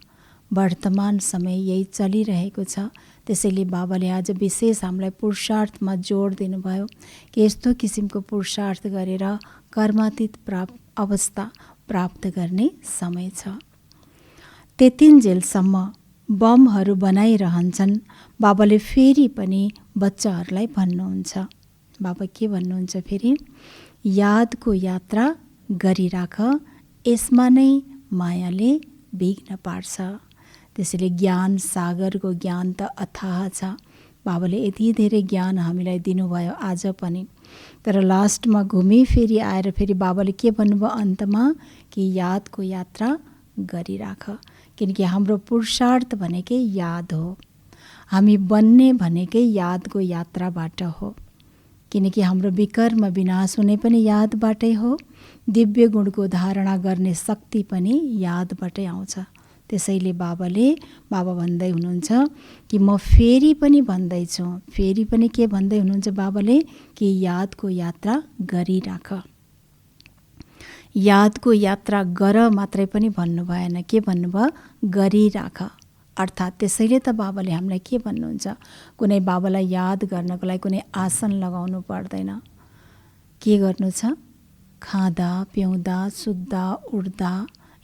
वर्तमान समय यही चलिरहेको छ। त्यसैले बाबाले आज विशेष हामीलाई पुरुषार्थमा जोड दिनुभयो कि यस्तो किसिमको पुरुषार्थ गरेर कर्मातीत अवस्था प्राप्त गर्ने समय छ। त्यतिन्जेलसम्म बमहरू बनाइरहन्छन्। बाबाले फेरि पनि बच्चाहरूलाई भन्नुहुन्छ। बाबा के भन्नुहुन्छ फेरि? यादको यात्रा गरिराख, यसमा नै मायाले विघ्न पार्छ। त्यसैले ज्ञान सागरको ज्ञान त अथाह छ। बाबाले यति धेरै ज्ञान हामीलाई दिनुभयो आज पनि। तर लास्टमा घुमी फेरि आएर फेरि बाबाले के भन्नुभयो अन्तमा? कि यादको यात्रा गरिराख। किनकि हाम्रो पुरुषार्थ भनेकै याद हो। हामी बन्ने भनेकै यादको यात्राबाट हो। किनकि हाम्रो विकर्म विनाश हुने पनि यादबाटै हो। दिव्य गुणको धारणा गर्ने शक्ति पनि यादबाटै आउँछ। त्यसैले बाबा भन्दै हुनुहुन्छ कि म फेरि पनि भन्दैछु, फेरि पनि के भन्दै हुनुहुन्छ बाबाले? कि यादको यात्रा गरिराख। यादको यात्रा गर मात्रै पनि भन्नु भएन, के भन्नुभयो? गरिराख। अर्थात् त्यसैले त बाबाले हामीलाई के भन्नुहुन्छ? कुनै बाबालाई याद गर्नको लागि कुनै आसन लगाउनु पर्दैन। के गर्नु छ? खाँदा पिउँदा सुत्दा उठ्दा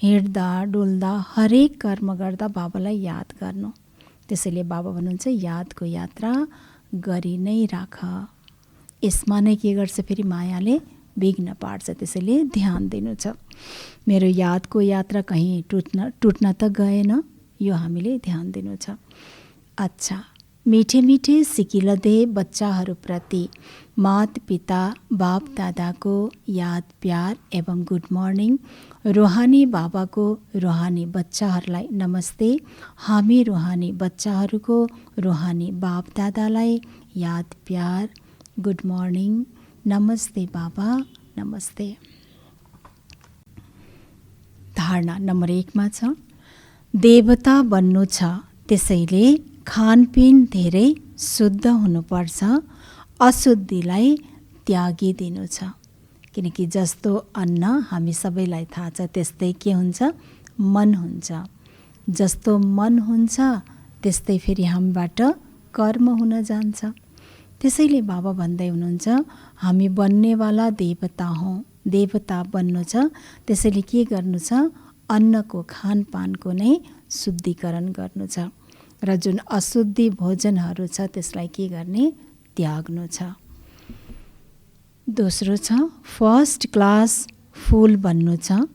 हिँड्दा डुल्दा हरेक कर्म गर्दा बाबालाई याद गर्नु। त्यसैले बाबा भन्नुहुन्छ यादको यात्रा गरि नै राख। यसमा नै के गर्छ फेरि? मायाले विघ्न पार्छ। त्यसैले ध्यान दिनु छ। मेरो यादको यात्रा कहीँ टुट्न त गएन, यो हामीले ध्यान दिनु छ। अच्छा, मिठे मिठे सिकिलदे बच्चाहरूप्रति मात पिता बाप दादाको याद प्यार एवं गुड मर्निङ। रुहानी बाबाको रुहानी बच्चाहरूलाई नमस्ते। हामी रुहानी बच्चाहरूको रुहानी बाप दादालाई याद प्यार गुड मर्निङ। नमस्ते बाबा, नमस्ते। धारणा नम्बर 1मा छ, देवता बन्नु छ, त्यसैले खानपिन धेरै शुद्ध हुनुपर्छ, अशुद्धिलाई त्यागिदिनु छ। किनकि जस्तो अन्न हामी सबैलाई थाहा छ त्यस्तै के हुन्छ? मन हुन्छ। जस्तो मन हुन्छ त्यस्तै फेरि हामीबाट कर्म हुन जान्छ। त्यसैले बाबा भन्दै हुनुहुन्छ हामी बन्नेवाला देवता हौँ, देवता बन्नु छ। त्यसैले के गर्नु छ? अन्नको खानपानको नै शुद्धिकरण गर्नु छ र जुन अशुद्धि भोजनहरू छ त्यसलाई के गर्ने? त्याग्नु छ। दोस्रो छ फर्स्ट क्लास फुल बन्नु छ,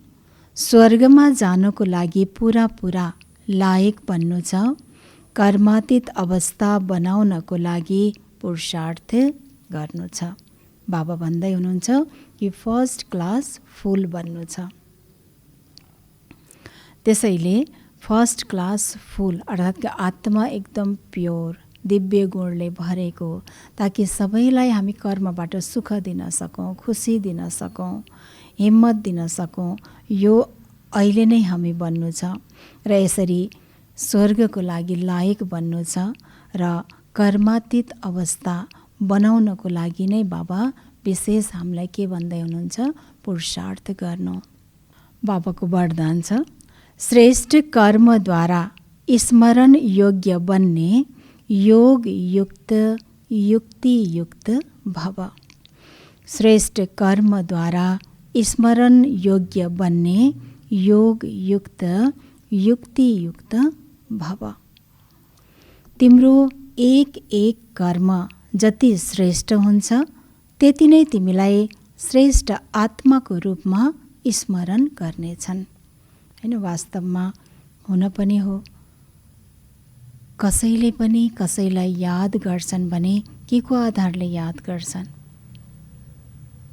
स्वर्गमा जानको लागि पुरा लायक बन्नु छ, कर्मातीत अवस्था बनाउनको लागि पुरुषार्थ गर्नु छ। बाबा भन्दै हुनुहुन्छ कि फर्स्ट क्लास फुल बन्नु छ। त्यसैले फर्स्ट क्लास फुल अर्थात् आत्मा एकदम प्योर दिव्य गुणले भरेको, ताकि सबैलाई हामी कर्मबाट सुख दिन सकौँ, खुसी दिन सकौँ, हिम्मत दिन सकौँ। यो अहिले नै हामी बन्नु छ र यसरी स्वर्गको लागि लायक बन्नु छ र कर्मातीत अवस्था बनाउनको लागि नै बाबा विशेष हामीलाई के भन्दै हुनुहुन्छ? पुरुषार्थ गर्नु। बाबाको वरदान छ श्रेष्ठ कर्मद्वारा स्मरण योग्य बन्ने योग युक्त युक्ति युक्त भव। श्रेष्ठ कर्मद्वारा स्मरण योग्य बन्ने योग युक्त युक्ति युक्त भव। तिम्रो एक एक कर्म जति श्रेष्ठ हुन्छ त्यति नै तिमीलाई श्रेष्ठ आत्माको रूपमा स्मरण गर्नेछन्। हैन, वास्तवमा हुन पनि हो। कसैले पनि कसैलाई याद गर्छन् भने के को आधारले याद गर्छन्?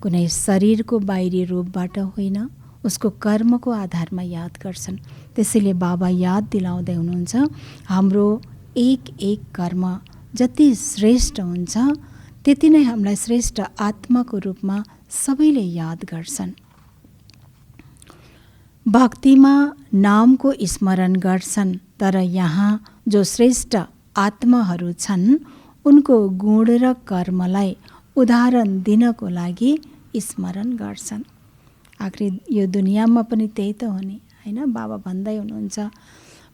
कुनै शरीरको बाहिरी रूपबाट होइन, उसको कर्मको आधारमा याद गर्छन्। त्यसैले बाबा याद दिलाउँदै हुनुहुन्छ हाम्रो एक एक कर्म जति श्रेष्ठ हुन्छ त्यति नै हामीलाई श्रेष्ठ आत्माको रूपमा सबैले याद गर्छन्। भक्तिमा नामको स्मरण गर्छन्, तर यहाँ जो श्रेष्ठ आत्माहरू छन् उनको गुण र कर्मलाई उदाहरण दिनको लागि स्मरण गर्छन्। आखिर यो दुनियाँमा पनि त्यही त हो नि होइन। बाबा भन्दै हुनुहुन्छ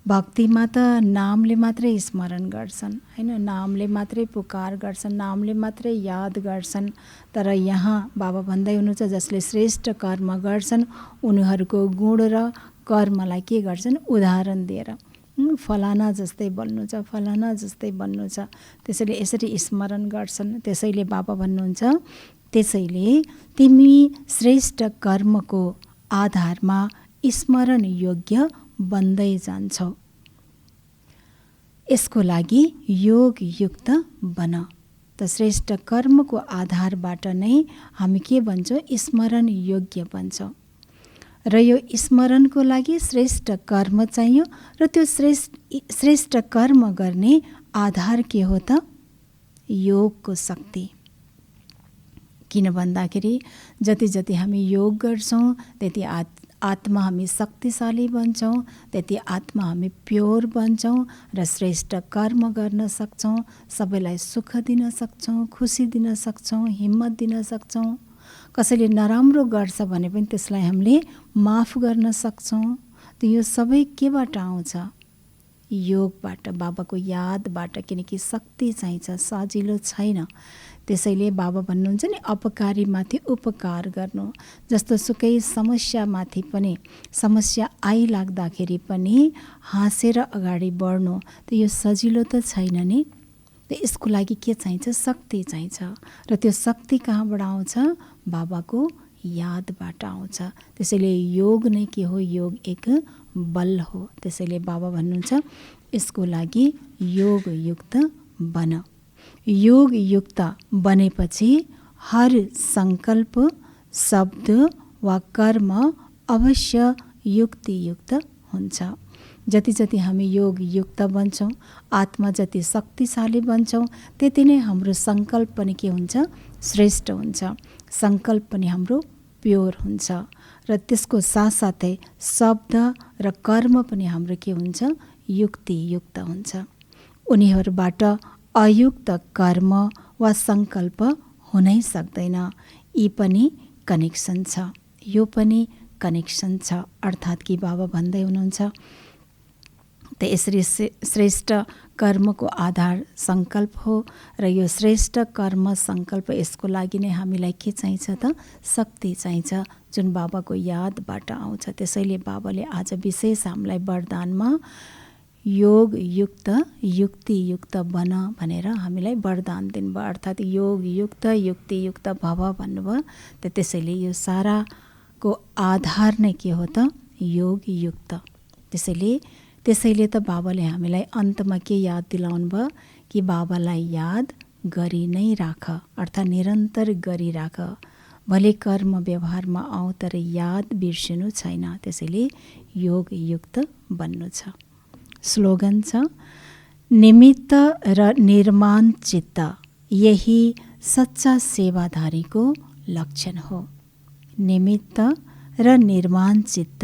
भक्तिमा त नामले मात्रै स्मरण गर्छन् होइन, नामले मात्रै पुकार गर्छन्, नामले मात्रै याद गर्छन्। तर यहाँ बाबा भन्दै हुनुहुन्छ जसले श्रेष्ठ कर्म गर्छन् उनीहरूको गुण र कर्मलाई के गर्छन् उदाहरण दिएर फलाना जस्तै बन्नु छ, फलाना जस्तै बन्नु छ, त्यसैले यसरी स्मरण गर्छन्। त्यसैले बाबा भन्नुहुन्छ त्यसैले तिमी श्रेष्ठ कर्मको आधारमा स्मरण योग्य बन्दै जान्छौ। यसको लागि योग युक्त बन। त श्रेष्ठ कर्मको आधारबाट नै हामी के भन्छौँ स्मरण योग्य बन्छौँ। र यो स्मरणको लागि श्रेष्ठ कर्म चाहियो र त्यो श्रेष्ठ कर्म गर्ने आधार के हो त योगको शक्ति। किन भन्दाखेरि जति जति हामी योग गर्छौँ त्यति आत्मा हामी शक्तिशाली बन्छौँ, त्यति आत्मा हामी प्योर बन्छौँ र श्रेष्ठ कर्म गर्न सक्छौँ, सबैलाई सुख दिन सक्छौँ, खुसी दिन सक्छौँ, हिम्मत दिन सक्छौँ। कसैले नराम्रो गर्छ भने पनि त्यसलाई हामीले माफ गर्न सक्छौँ। त यो सबै केबाट आउँछ योगबाट, बाबाको यादबाट, किनकि शक्ति चाहिन्छ, सजिलो छैन। त्यसैले बाबा भन्नुहुन्छ नि अपकारीमाथि उपकार गर्नु। जस्तो सुकै समस्यामाथि पनि समस्या आइलाग्दाखेरि पनि हाँसेर अगाडि बढ्नु, त यो सजिलो त छैन नि। त यसको लागि के चाहिन्छ शक्ति चाहिन्छ र त्यो शक्ति कहाँबाट आउँछ बाबाको यादबाट आउँछ। त्यसैले योग नै के हो योग एक बल हो। त्यसैले बाबा भन्नुहुन्छ यसको लागि योग युक्त बन। योग युक्त बनेपछि हर संकल्प शब्द वा कर्म अवश्य युक्तियुक्त हुन्छ। जति जति हामी योग युक्त बन्छौँ, आत्मा जति शक्तिशाली बन्छौँ, त्यति नै हाम्रो सङ्कल्प पनि के हुन्छ श्रेष्ठ हुन्छ, सङ्कल्प पनि हाम्रो प्योर हुन्छ र त्यसको साथसाथै शब्द र कर्म पनि हाम्रो के हुन्छ युक्तियुक्त हुन्छ। उनीहरूबाट अयुक्त कर्म वा सङ्कल्प हुनै सक्दैन। यी पनि कनेक्सन छ, यो पनि कनेक्सन छ। अर्थात् कि बाबा भन्दै हुनुहुन्छ त यसरी श्रेष्ठ कर्मको आधार सङ्कल्प हो र यो श्रेष्ठ कर्म सङ्कल्प यसको लागि नै हामीलाई के चाहिन्छ त शक्ति चाहिन्छ जुन बाबाको यादबाट आउँछ। त्यसैले बाबाले आज विशेष हामीलाई वरदानमा योग युक्त युक्तियुक्त बन भनेर हामीलाई वरदान दिनुभयो। अर्थात् योग युक्त युक्तियुक्त भव भन्नुभयो। त त्यसैले यो साराको आधार नै के हो त योग युक्त। त्यसैले त बाबाले हामीलाई अन्तमा के याद दिलाउनु भयो कि बाबालाई याद गरी नै राख, अर्थात् निरन्तर गरिराख। भले कर्म व्यवहारमा आऊ तर याद बिर्सिनु छैन। त्यसैले योग युक्त बन्नु छ। स्लोगन छ निमित्त र निर्माण चित्त यही सच्चा सेवाधारीको लक्षण हो। निमित्त र निर्माण चित्त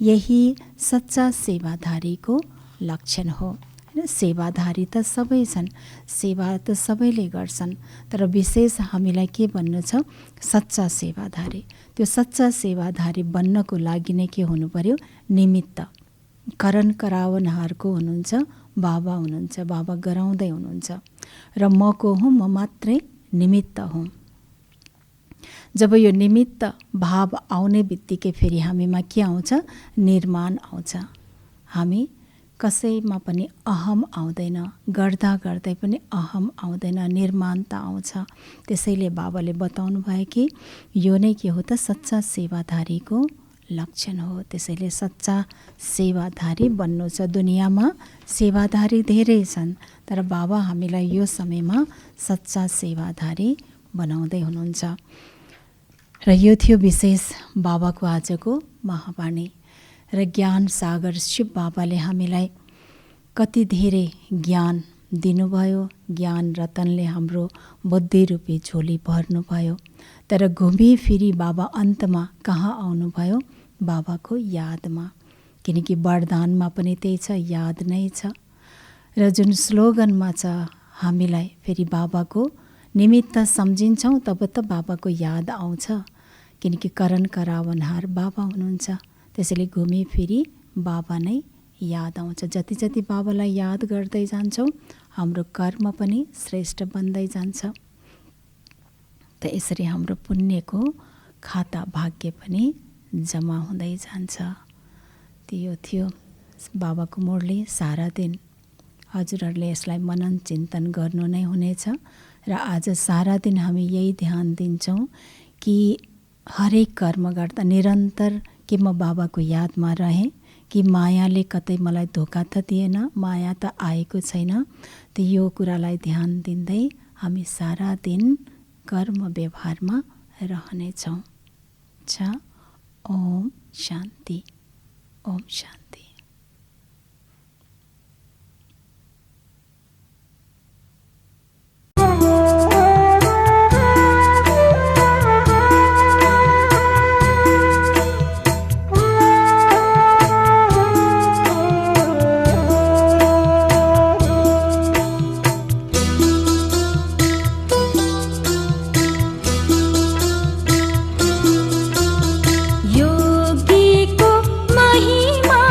यही सच्चा सेवाधारीको लक्षण हो। सेवाधारी त सबै छन्, सेवा त सबैले गर्छन्, तर विशेष हामीलाई के भन्नु छ सच्चा सेवाधारी। त्यो सच्चा सेवाधारी बन्नको लागि नै के हुनु पर्यो निमित्त। करण कराउनहारको हुनुहुन्छ बाबा हुनुहुन्छ, बाबा गराउँदै हुनुहुन्छ र म को हुँ म मात्रै निमित्त हुँ। जब यो निमित्त भाव आउने बित्तिकै फेरि हामीमा के आउँछ निर्माण आउँछ। हामी कसैमा पनि अहम आउँदैन, गर्दा गर्दै पनि अहम आउँदैन, निर्माणता आउँछ। त्यसैले बाबाले बताउनु भयो कि यो नै के हो त सच्चा सेवाधारीको लक्षण हो। त्यसैले सच्चा सेवाधारी बन्नु छ। दुनियाँमा सेवाधारी धेरै छन्, तर बाबा हामीलाई यो समयमा सच्चा सेवाधारी बनाउँदै हुनुहुन्छ। र यो थियो विशेष बाबाको आजको महावाणी र ज्ञान सागर शिव बाबाले हामीलाई कति धेरै ज्ञान दिनुभयो। ज्ञान रतनले हाम्रो बुद्धि रूपी झोली भर्नुभयो। तर घुमिफिरी बाबा अन्तमा कहाँ आउनुभयो बाबाको यादमा, किनकि वरदानमा पनि त्यही छ याद नै छ। र जुन स्लोगनमा छ हामीलाई फेरि बाबाको निमित्त सम्झिन्छौँ तब त बाबाको याद आउँछ। किनकि करण करावनहार बाबा हुनुहुन्छ। त्यसैले घुमिफिरी बाबा नै याद आउँछ। जति जति बाबालाई याद गर्दै जान्छौँ हाम्रो कर्म पनि श्रेष्ठ बन्दै जान्छ। त यसरी हाम्रो पुण्यको खाता भाग्य पनि जम्मा हुँदै जान्छ। त्यो थियो बाबाको मुरली सारा दिन। हजुरहरूले यसलाई मनन चिन्तन गर्नु नै हुनेछ र आज सारा दिन हामी यही ध्यान दिन्छौँ कि हरेक कर्म गर्दा निरन्तर कि म बाबाको यादमा रहेँ, कि मायाले कतै मलाई धोका त दिएन, माया त आएको छैन। त यो कुरालाई ध्यान दिँदै हामी सारा दिन कर्म व्यवहारमा रहनेछौँ। ओम शान्ति, ओम शान्ति। योगी को महिमा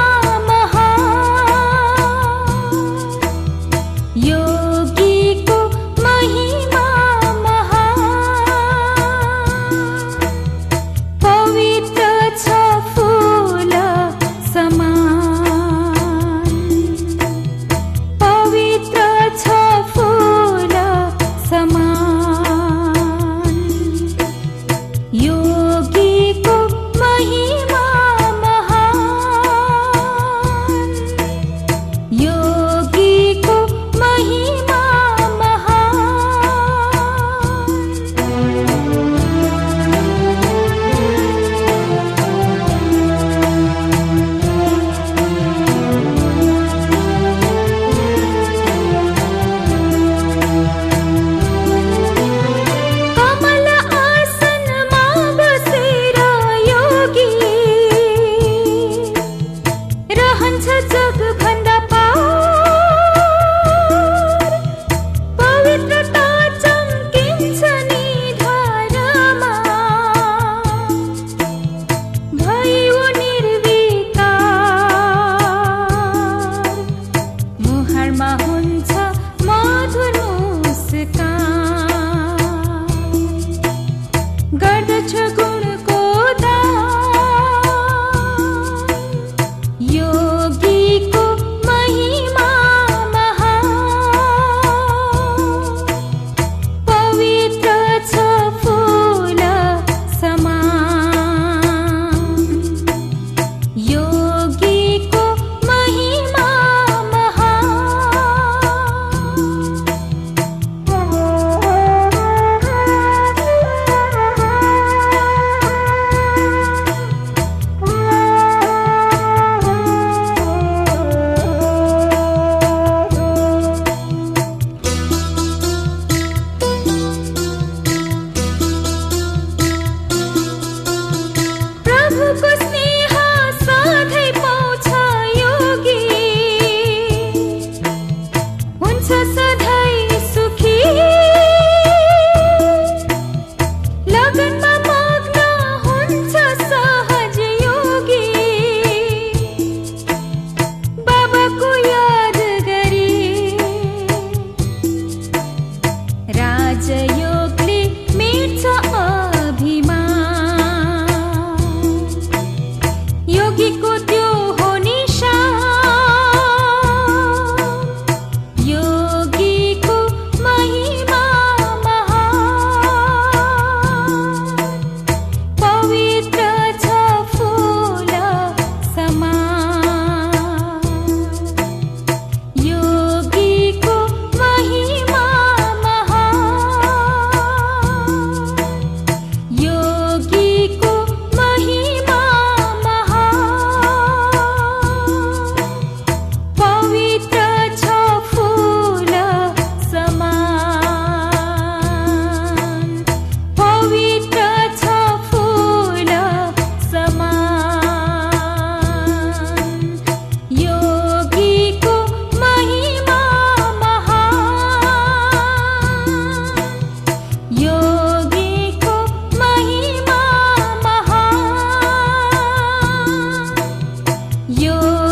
यो